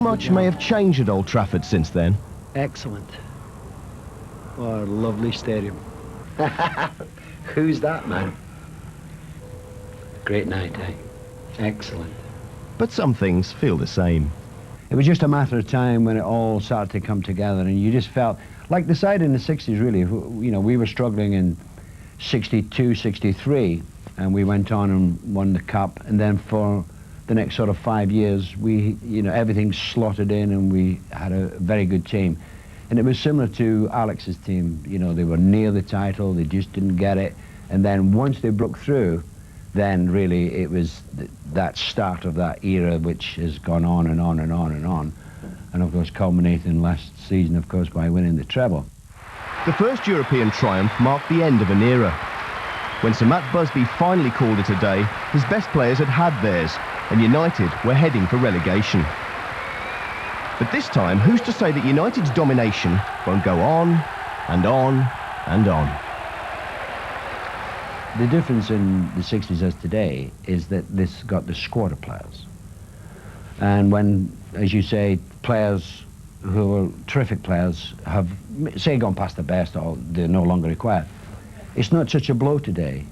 Much may have changed at Old Trafford since then. Excellent. What a lovely stadium. Who's that, man? Great night, eh? Excellent. But some things feel the same. It was just a matter of time when it all started to come together, and you just felt like the side in the 60s, really. You know, we were struggling in 62, 63, and we went on and won the cup, and then for the next sort of 5 years, you know, everything slotted in, and we had a very good team. And it was similar to Alex's team. You know, they were near the title, they just didn't get it, and then once they broke through, then really it was that start of that era which has gone on and on and on and on, and of course culminating last season, of course, by winning the treble. The first European triumph marked the end of an era. When Sir Matt Busby finally called it a day, his best players had had theirs, and United were heading for relegation. But this time, who's to say that United's domination won't go on and on and on? The difference in the 60s as today is that this got the squad of players. And when, as you say, players who are terrific players have, say, gone past the best or they're no longer required, it's not such a blow today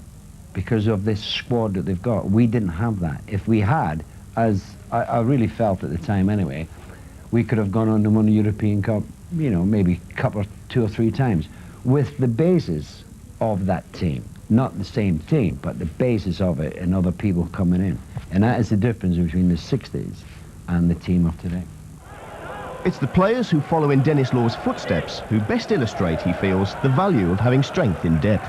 because of this squad that they've got. We didn't have that. If we had, as I really felt at the time anyway, we could have gone on to win the European Cup, you know, maybe a couple, 2 or 3 times, with the basis of that team. Not the same team, but the basis of it and other people coming in. And that is the difference between the 60s and the team of today. It's the players who follow in Denis Law's footsteps who best illustrate, he feels, the value of having strength in depth.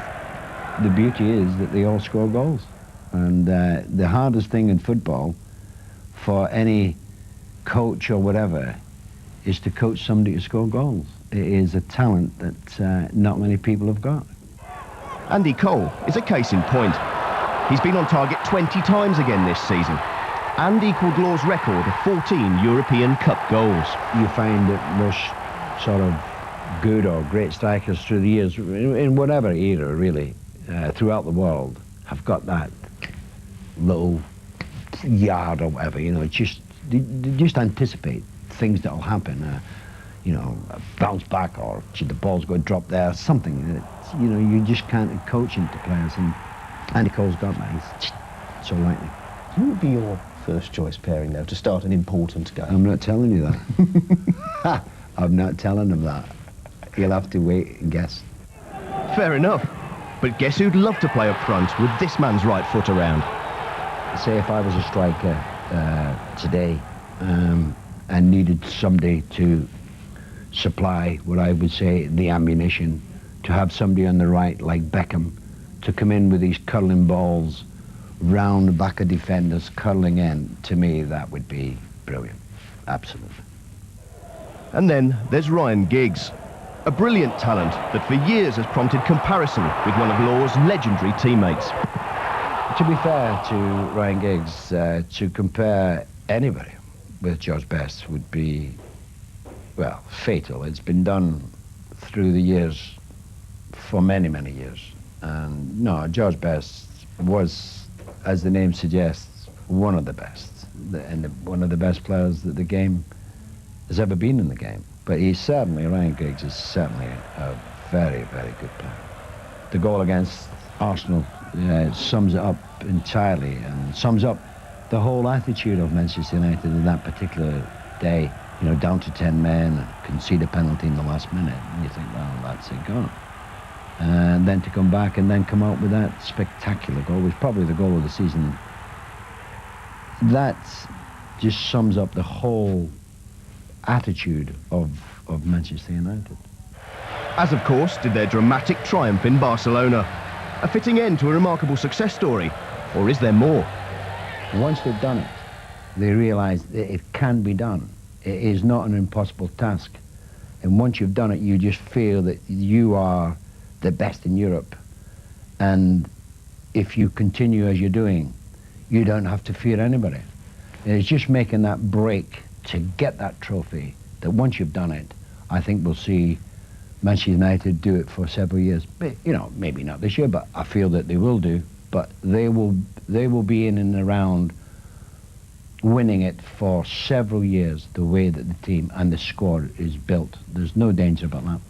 The beauty is that they all score goals. And the hardest thing in football for any coach or whatever is to coach somebody to score goals. It is a talent that not many people have got. Andy Cole is a case in point. He's been on target 20 times again this season and equalled Law's record of 14 European Cup goals. You find that most sort of good or great strikers through the years, in whatever era really, throughout the world, have got that little yard or whatever, you know, they just anticipate things that will happen. You know, bounce back, or the ball's going to drop there, something that, you know, you just can't coach into players, and Andy Cole's got that. He's so lightning. Who would be your first choice pairing, though, to start an important game? I'm not telling you that. I'm not telling them that. You'll have to wait and guess. Fair enough. But guess who'd love to play up front with this man's right foot around? Say if I was a striker today and needed somebody to supply what I would say the ammunition, to have somebody on the right like Beckham to come in with these curling balls round the back of defenders, curling in, to me that would be brilliant. Absolutely. And then there's Ryan Giggs, a brilliant talent that for years has prompted comparison with one of Law's legendary teammates. To be fair to Ryan Giggs, to compare anybody with George Best would be, well, fatal. It's been done through the years for many, many years. And no, George Best was, as the name suggests, one of the best, and one of the best players that the game has ever been in the game. But he's certainly, Ryan Giggs is certainly a very, very good player. The goal against Arsenal sums it up entirely and sums up the whole attitude of Manchester United in that particular day. You know, down to 10 men and concede a penalty in the last minute, and you think, well, that's it, gone. And then to come back and then come out with that spectacular goal, was probably the goal of the season. That just sums up the whole attitude of Manchester United. As of course did their dramatic triumph in Barcelona. A fitting end to a remarkable success story, or is there more? Once they've done it, they realise that it can be done. It is not an impossible task. And once you've done it, you just feel that you are the best in Europe. And if you continue as you're doing, you don't have to fear anybody. And it's just making that break to get that trophy, that once you've done it, I think we'll see Manchester United do it for several years. But, you know, maybe not this year, but I feel that they will do. But they will be in and around winning it for several years, the way that the team and the squad is built. There's no danger about that.